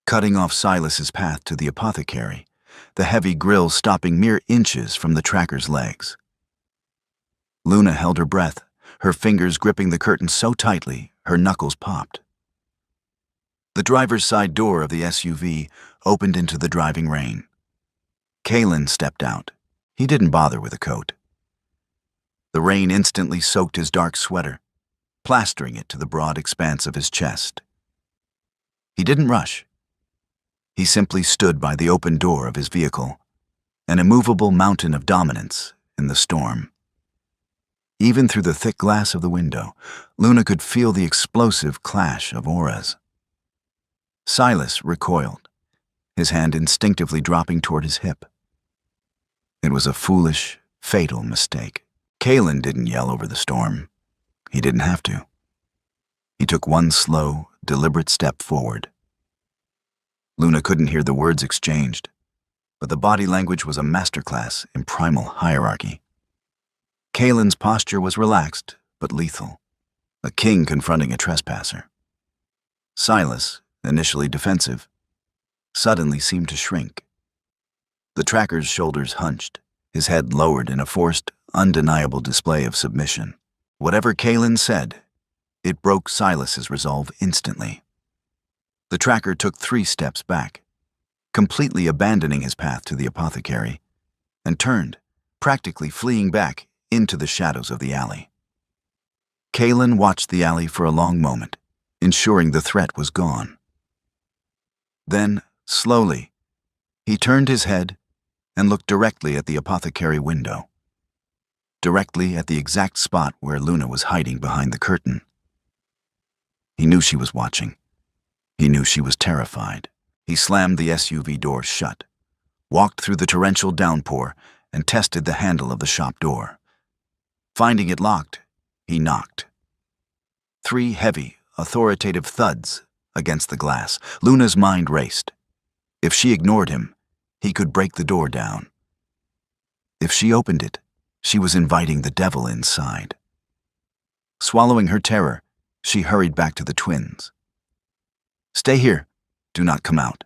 cutting off Silas's path to the apothecary, the heavy grille stopping mere inches from the tracker's legs. Luna held her breath, her fingers gripping the curtain so tightly her knuckles popped. The driver's side door of the SUV opened into the driving rain. Kaylin stepped out. He didn't bother with a coat. The rain instantly soaked his dark sweater, plastering it to the broad expanse of his chest. He didn't rush. He simply stood by the open door of his vehicle, an immovable mountain of dominance in the storm. Even through the thick glass of the window, Luna could feel the explosive clash of auras. Silas recoiled, his hand instinctively dropping toward his hip. It was a foolish, fatal mistake. Kaylin didn't yell over the storm. He didn't have to. He took one slow, deliberate step forward. Luna couldn't hear the words exchanged, but the body language was a masterclass in primal hierarchy. Kaylin's posture was relaxed, but lethal, a king confronting a trespasser. Silas, initially defensive, suddenly seemed to shrink. The tracker's shoulders hunched, his head lowered in a forced, undeniable display of submission. Whatever Kaylin said, it broke Silas's resolve instantly. The tracker took 3 steps back, completely abandoning his path to the apothecary, and turned, practically fleeing back into the shadows of the alley. Kaylin watched the alley for a long moment, ensuring the threat was gone. Then, slowly, he turned his head and looked directly at the apothecary window, directly at the exact spot where Luna was hiding behind the curtain. He knew she was watching. He knew she was terrified. He slammed the SUV door shut, walked through the torrential downpour, and tested the handle of the shop door. Finding it locked, he knocked. 3 heavy, authoritative thuds against the glass. Luna's mind raced. If she ignored him, he could break the door down. If she opened it, she was inviting the devil inside. Swallowing her terror, she hurried back to the twins. "Stay here. Do not come out,"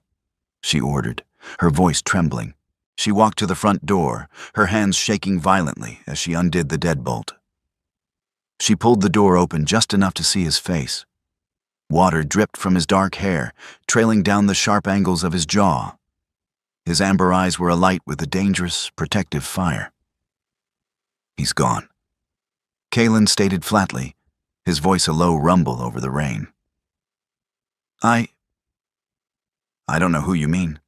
she ordered, her voice trembling. She walked to the front door, her hands shaking violently as she undid the deadbolt. She pulled the door open just enough to see his face. Water dripped from his dark hair, trailing down the sharp angles of his jaw. His amber eyes were alight with a dangerous, protective fire. "He's gone," Kaylin stated flatly, his voice a low rumble over the rain. I don't know who you mean,"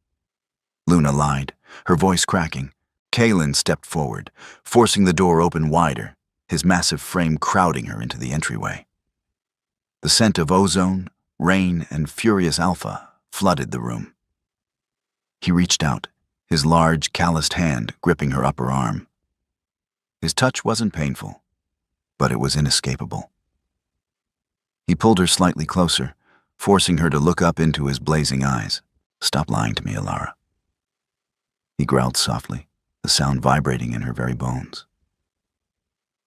Luna lied, her voice cracking. Kaylin stepped forward, forcing the door open wider, his massive frame crowding her into the entryway. The scent of ozone, rain, and furious alpha flooded the room. He reached out, his large, calloused hand gripping her upper arm. His touch wasn't painful, but it was inescapable. He pulled her slightly closer, forcing her to look up into his blazing eyes. "Stop lying to me, Alara." He growled softly, the sound vibrating in her very bones.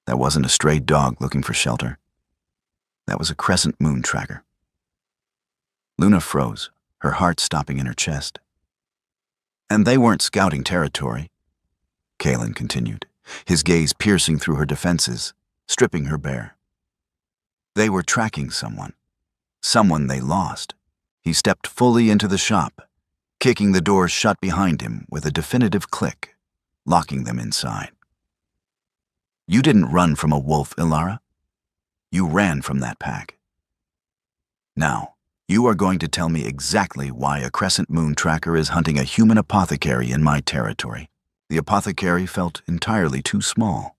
That wasn't a stray dog looking for shelter. That was a crescent moon tracker. Luna froze, her heart stopping in her chest. "And they weren't scouting territory," Kalen continued, his gaze piercing through her defenses, stripping her bare. "They were tracking someone they lost." He stepped fully into the shop, kicking the doors shut behind him with a definitive click, locking them inside. "You didn't run from a wolf, Ilara. You ran from that pack. Now, you are going to tell me exactly why a crescent moon tracker is hunting a human apothecary in my territory." The apothecary felt entirely too small.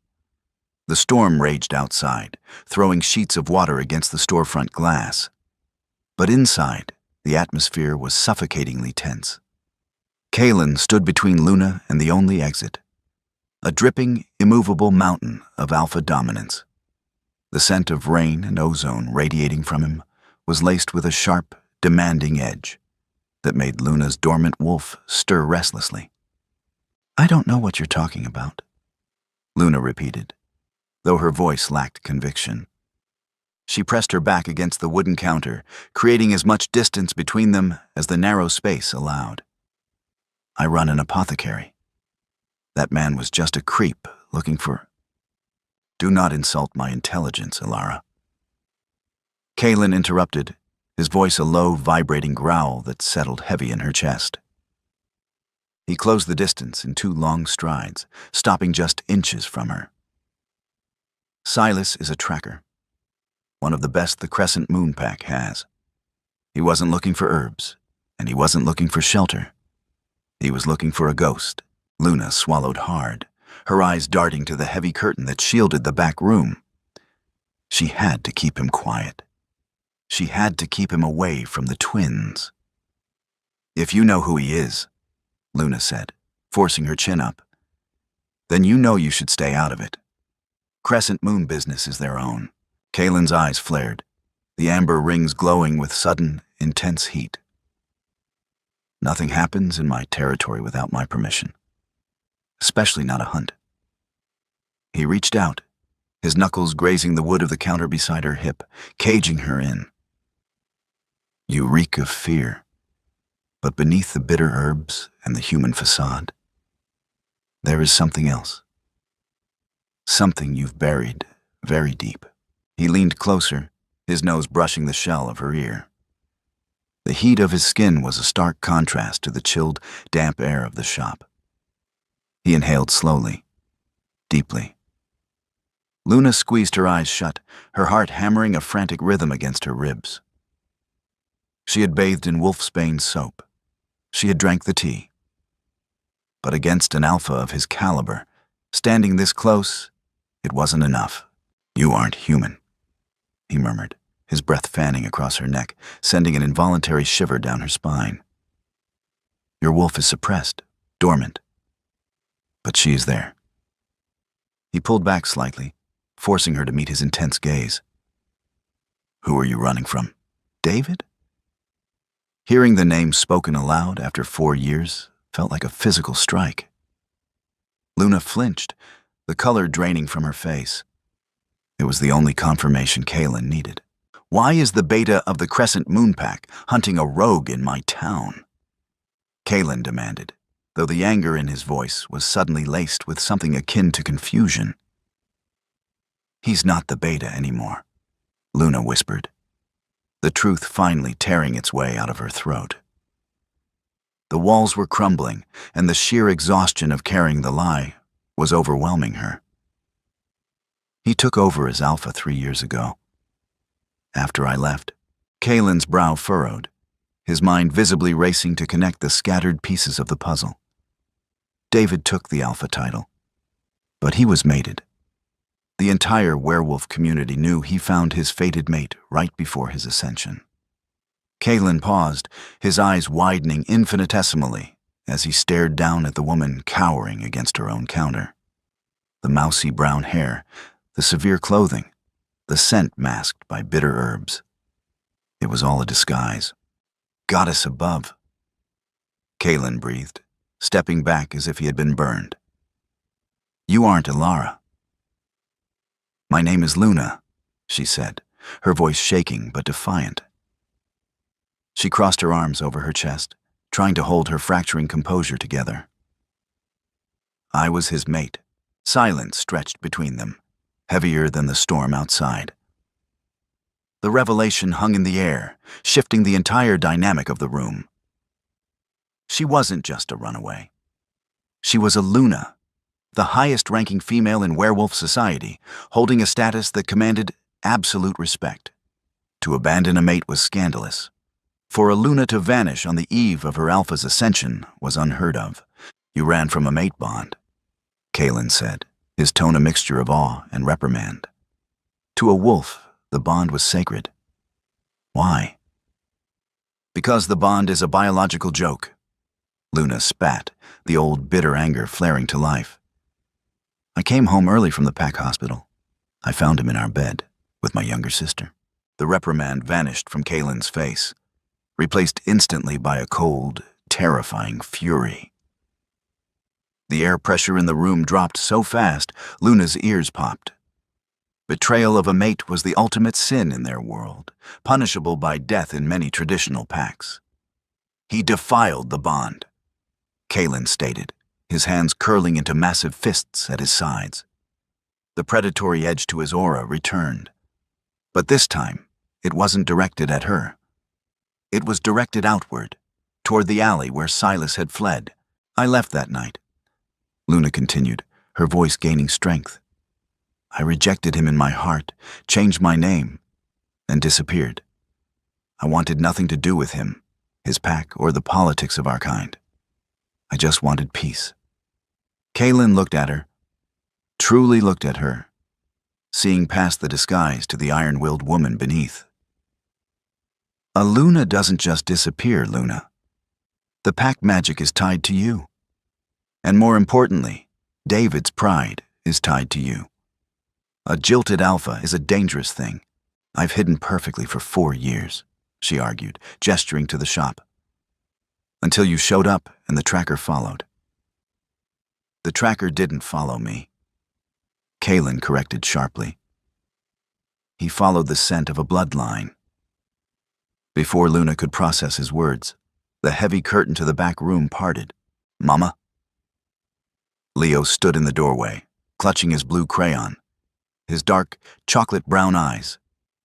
The storm raged outside, throwing sheets of water against the storefront glass. But inside, the atmosphere was suffocatingly tense. Kalen stood between Luna and the only exit, a dripping, immovable mountain of alpha dominance. The scent of rain and ozone radiating from him was laced with a sharp, demanding edge that made Luna's dormant wolf stir restlessly. "I don't know what you're talking about," Luna repeated, though her voice lacked conviction. She pressed her back against the wooden counter, creating as much distance between them as the narrow space allowed. "I run an apothecary. That man was just a creep looking for—" "Do not insult my intelligence, Ilara." Kalen interrupted, his voice a low, vibrating growl that settled heavy in her chest. He closed the distance in 2 long strides, stopping just inches from her. "Silas is a tracker. One of the best the Crescent Moon Pack has. He wasn't looking for herbs, and he wasn't looking for shelter. He was looking for a ghost." Luna swallowed hard, her eyes darting to the heavy curtain that shielded the back room. She had to keep him quiet. She had to keep him away from the twins. "If you know who he is," Luna said, forcing her chin up, "then you know you should stay out of it. Crescent Moon business is their own." Kalen's eyes flared, the amber rings glowing with sudden, intense heat. "Nothing happens in my territory without my permission. Especially not a hunt." He reached out, his knuckles grazing the wood of the counter beside her hip, caging her in. "You reek of fear, but beneath the bitter herbs and the human facade, there is something else. Something you've buried very deep." He leaned closer, his nose brushing the shell of her ear. The heat of his skin was a stark contrast to the chilled, damp air of the shop. He inhaled slowly, deeply. Luna squeezed her eyes shut, her heart hammering a frantic rhythm against her ribs. She had bathed in wolfsbane soap. She had drank the tea. But against an alpha of his caliber, standing this close, it wasn't enough. "You aren't human," he murmured, his breath fanning across her neck, sending an involuntary shiver down her spine. "Your wolf is suppressed, dormant. But she is there." He pulled back slightly, forcing her to meet his intense gaze. "Who are you running from? David?" Hearing the name spoken aloud after 4 years felt like a physical strike. Luna flinched, the color draining from her face. It was the only confirmation Kalen needed. "Why is the beta of the Crescent Moon Pack hunting a rogue in my town?" Kalen demanded, though the anger in his voice was suddenly laced with something akin to confusion. "He's not the beta anymore," Luna whispered, the truth finally tearing its way out of her throat. The walls were crumbling, and the sheer exhaustion of carrying the lie was overwhelming her. "He took over as Alpha 3 years ago. After I left." Kalen's brow furrowed, his mind visibly racing to connect the scattered pieces of the puzzle. David took the Alpha title, but he was mated. The entire werewolf community knew he found his fated mate right before his ascension. Kalen paused, his eyes widening infinitesimally as he stared down at the woman cowering against her own counter. The mousy brown hair, the severe clothing, the scent masked by bitter herbs. It was all a disguise. Goddess above. Kaelin breathed, stepping back as if he had been burned. You aren't Ilara. My name is Luna, she said, her voice shaking but defiant. She crossed her arms over her chest, trying to hold her fracturing composure together. I was his mate. Silence stretched between them, heavier than the storm outside. The revelation hung in the air, shifting the entire dynamic of the room. She wasn't just a runaway. She was a Luna, the highest-ranking female in werewolf society, holding a status that commanded absolute respect. To abandon a mate was scandalous. For a Luna to vanish on the eve of her alpha's ascension was unheard of. You ran from a mate bond, Kaelin said, his tone a mixture of awe and reprimand. To a wolf, the bond was sacred. Why? Because the bond is a biological joke. Luna spat, the old bitter anger flaring to life. I came home early from the pack hospital. I found him in our bed, with my younger sister. The reprimand vanished from Kaelin's face, replaced instantly by a cold, terrifying fury. The air pressure in the room dropped so fast, Luna's ears popped. Betrayal of a mate was the ultimate sin in their world, punishable by death in many traditional packs. He defiled the bond, Kaelin stated, his hands curling into massive fists at his sides. The predatory edge to his aura returned. But this time, it wasn't directed at her. It was directed outward, toward the alley where Silas had fled. I left that night, Luna continued, her voice gaining strength. I rejected him in my heart, changed my name, and disappeared. I wanted nothing to do with him, his pack, or the politics of our kind. I just wanted peace. Kaelin looked at her, truly looked at her, seeing past the disguise to the iron-willed woman beneath. A Luna doesn't just disappear, Luna. The pack magic is tied to you. And more importantly, David's pride is tied to you. A jilted alpha is a dangerous thing. I've hidden perfectly for 4 years, she argued, gesturing to the shop. Until you showed up and the tracker followed. The tracker didn't follow me, Kaelin corrected sharply. He followed the scent of a bloodline. Before Luna could process his words, the heavy curtain to the back room parted. Mama? Leo stood in the doorway, clutching his blue crayon. His dark, chocolate-brown eyes,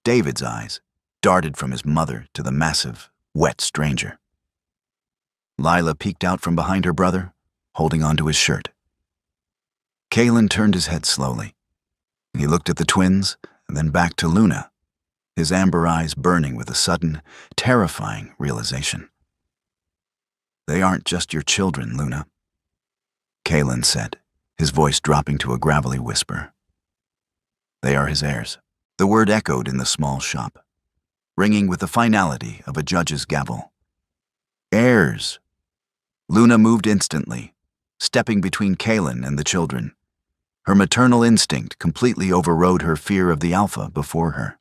David's eyes, darted from his mother to the massive, wet stranger. Lila peeked out from behind her brother, holding onto his shirt. Kaelin turned his head slowly. He looked at the twins, and then back to Luna, his amber eyes burning with a sudden, terrifying realization. They aren't just your children, Luna, Kaelin said, his voice dropping to a gravelly whisper. They are his heirs. The word echoed in the small shop, ringing with the finality of a judge's gavel. Heirs! Luna moved instantly, stepping between Kaelin and the children. Her maternal instinct completely overrode her fear of the alpha before her.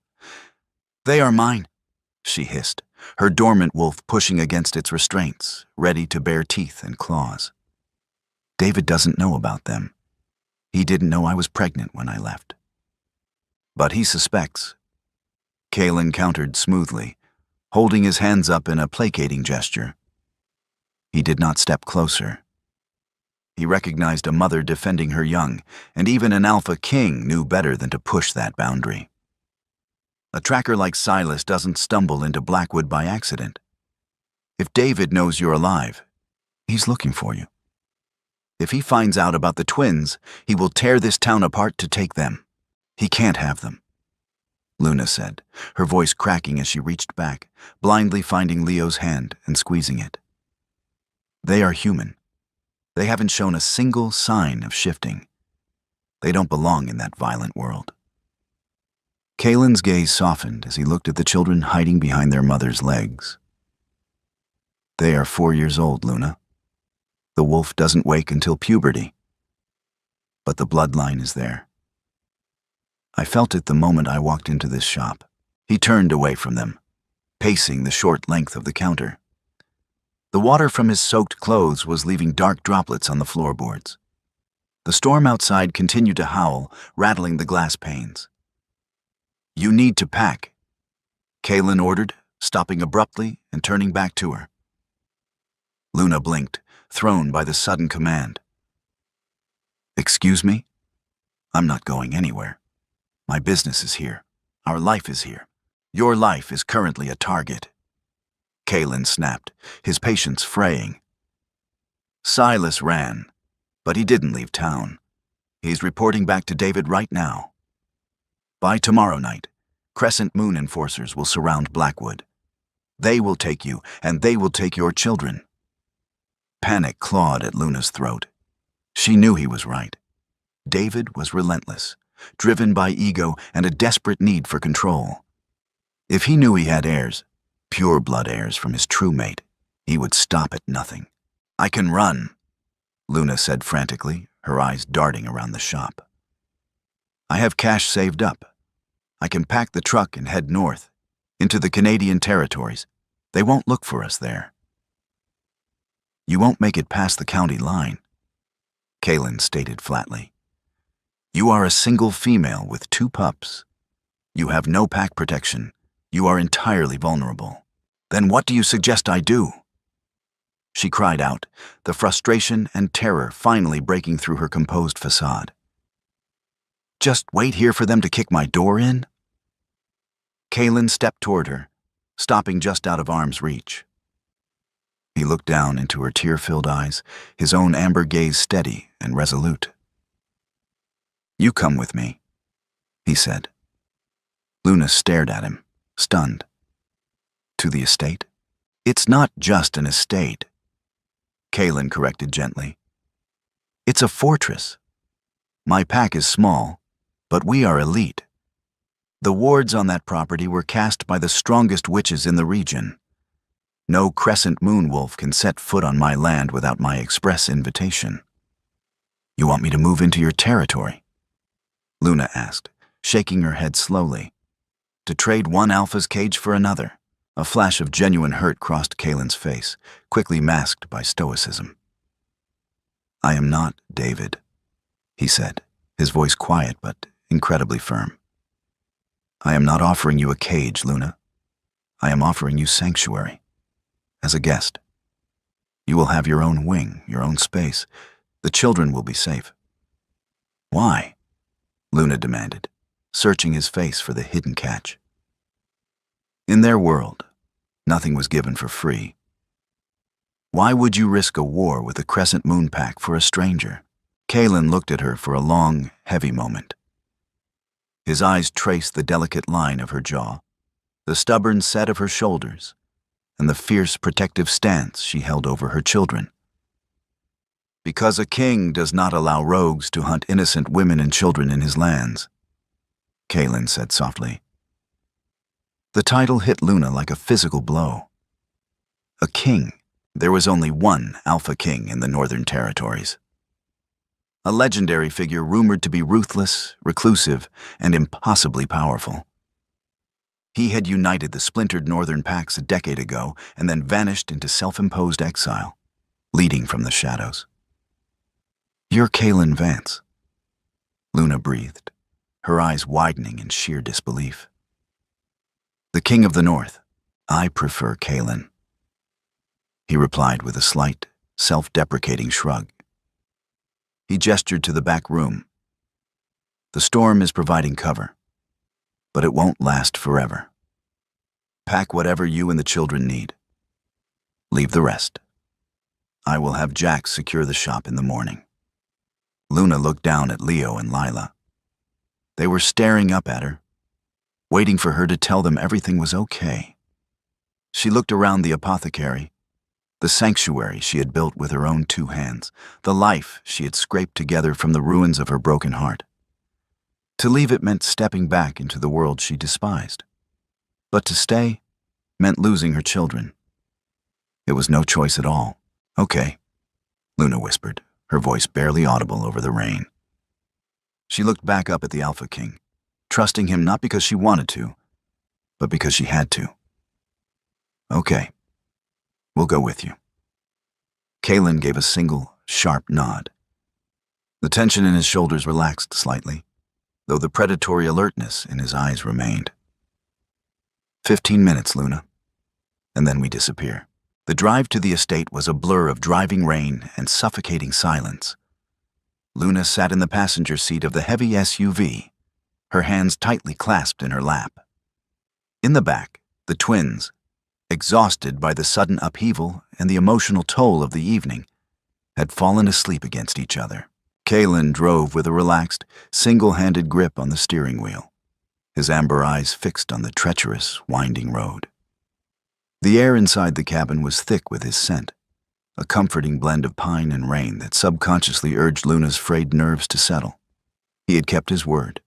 They are mine, she hissed, her dormant wolf pushing against its restraints, ready to bare teeth and claws. David doesn't know about them. He didn't know I was pregnant when I left. But he suspects. Kaelin countered smoothly, holding his hands up in a placating gesture. He did not step closer. He recognized a mother defending her young, and even an alpha king knew better than to push that boundary. A tracker like Silas doesn't stumble into Blackwood by accident. If David knows you're alive, he's looking for you. If he finds out about the twins, he will tear this town apart to take them. He can't have them, Luna said, her voice cracking as she reached back, blindly finding Leo's hand and squeezing it. They are human. They haven't shown a single sign of shifting. They don't belong in that violent world. Kaelin's gaze softened as he looked at the children hiding behind their mother's legs. They are 4 years old, Luna. The wolf doesn't wake until puberty. but the bloodline is there. I felt it the moment I walked into this shop. He turned away from them, pacing the short length of the counter. The water from his soaked clothes was leaving dark droplets on the floorboards. The storm outside continued to howl, rattling the glass panes. "You need to pack," Kaylin ordered, stopping abruptly and turning back to her. Luna blinked, thrown by the sudden command. "Excuse me? I'm not going anywhere. My business is here. Our life is here. Your life is currently a target." Kaylin snapped, his patience fraying. Silas ran, but he didn't leave town. He's reporting back to David right now. By tomorrow night, Crescent Moon enforcers will surround Blackwood. They will take you, and they will take your children. Panic clawed at Luna's throat. She knew he was right. David was relentless, driven by ego and a desperate need for control. If he knew he had heirs, pure blood heirs from his true mate, he would stop at nothing. "I can run," Luna said frantically, her eyes darting around the shop. "I have cash saved up. I can pack the truck and head north, into the Canadian territories. They won't look for us there." "You won't make it past the county line," Kaylin stated flatly. "You are a single female with 2 pups. You have no pack protection. You are entirely vulnerable. Then what do you suggest I do?" She cried out, the frustration and terror finally breaking through her composed facade. "Just wait here for them to kick my door in?" Kaylin stepped toward her, stopping just out of arm's reach. He looked down into her tear-filled eyes, his own amber gaze steady and resolute. "You come with me," he said. Luna stared at him, stunned. "To the estate?" "It's not just an estate," Kaylin corrected gently. "It's a fortress. My pack is small, but we are elite. The wards on that property were cast by the strongest witches in the region. No Crescent Moon wolf can set foot on my land without my express invitation." "You want me to move into your territory?" Luna asked, shaking her head slowly. "To trade one alpha's cage for another?" A flash of genuine hurt crossed Kaylin's face, quickly masked by stoicism. "I am not David," he said, his voice quiet but incredibly firm. "I am not offering you a cage, Luna. I am offering you sanctuary. As a guest. You will have your own wing, your own space. The children will be safe." "Why?" Luna demanded, searching his face for the hidden catch. In their world, nothing was given for free. Why would you risk a war with the Crescent Moon Pack for a stranger? Kaylin looked at her for a long, heavy moment. His eyes traced the delicate line of her jaw, the stubborn set of her shoulders, and the fierce protective stance she held over her children. "Because a king does not allow rogues to hunt innocent women and children in his lands," Kaylin said softly. The title hit Luna like a physical blow. A king. There was only one Alpha King in the Northern Territories. A legendary figure rumored to be ruthless, reclusive, and impossibly powerful. He had united the splintered Northern Packs a decade ago and then vanished into self-imposed exile, leading from the shadows. "You're Kaylin Vance," Luna breathed, her eyes widening in sheer disbelief. "The King of the North. I prefer Kaylin," he replied with a slight, self-deprecating shrug. He gestured to the back room. "The storm is providing cover, but it won't last forever. Pack whatever you and the children need. Leave the rest. I will have Jack secure the shop in the morning." Luna looked down at Leo and Lila. They were staring up at her, waiting for her to tell them everything was okay. She looked around the apothecary, the sanctuary she had built with her own 2 hands, the life she had scraped together from the ruins of her broken heart. To leave it meant stepping back into the world she despised. But to stay meant losing her children. It was no choice at all. "Okay," Luna whispered, her voice barely audible over the rain. She looked back up at the Alpha King, trusting him not because she wanted to, but because she had to. Okay, we'll go with you. Kalen gave a single, sharp nod. The tension in his shoulders relaxed slightly, though the predatory alertness in his eyes remained. 15 minutes, Luna, and then we disappear. The drive to the estate was a blur of driving rain and suffocating silence. Luna sat in the passenger seat of the heavy SUV, her hands tightly clasped in her lap. In the back, the twins, exhausted by the sudden upheaval and the emotional toll of the evening, had fallen asleep against each other. Kalen drove with a relaxed, single-handed grip on the steering wheel, his amber eyes fixed on the treacherous, winding road. The air inside the cabin was thick with his scent, a comforting blend of pine and rain that subconsciously urged Luna's frayed nerves to settle. He had kept his word.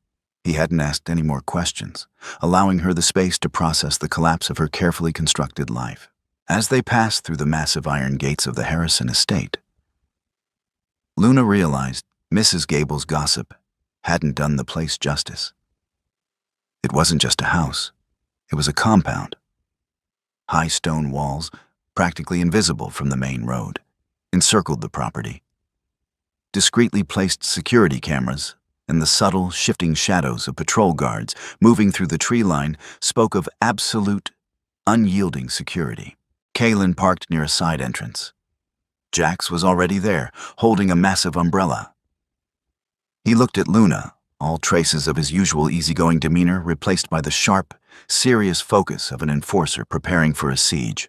He hadn't asked any more questions, allowing her the space to process the collapse of her carefully constructed life. As they passed through the massive iron gates of the Harrison estate, Luna realized Mrs. Gable's gossip hadn't done the place justice. It wasn't just a house. It was a compound. High stone walls, practically invisible from the main road, encircled the property. Discreetly placed security cameras and the subtle, shifting shadows of patrol guards moving through the tree line spoke of absolute, unyielding security. Kalen parked near a side entrance. Jax was already there, holding a massive umbrella. He looked at Luna, all traces of his usual easygoing demeanor replaced by the sharp, serious focus of an enforcer preparing for a siege.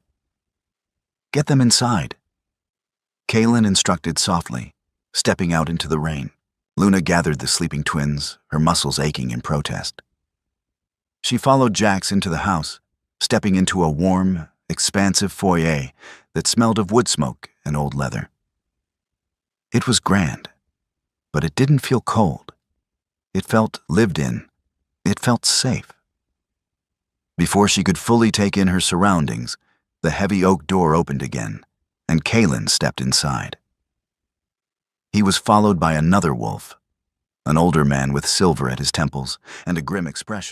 "Get them inside," Kalen instructed softly, stepping out into the rain. Luna gathered the sleeping twins, her muscles aching in protest. She followed Jax into the house, stepping into a warm, expansive foyer that smelled of wood smoke and old leather. It was grand, but it didn't feel cold. It felt lived in. It felt safe. Before she could fully take in her surroundings, the heavy oak door opened again, and Kalen stepped inside. He was followed by another wolf, an older man with silver at his temples and a grim expression.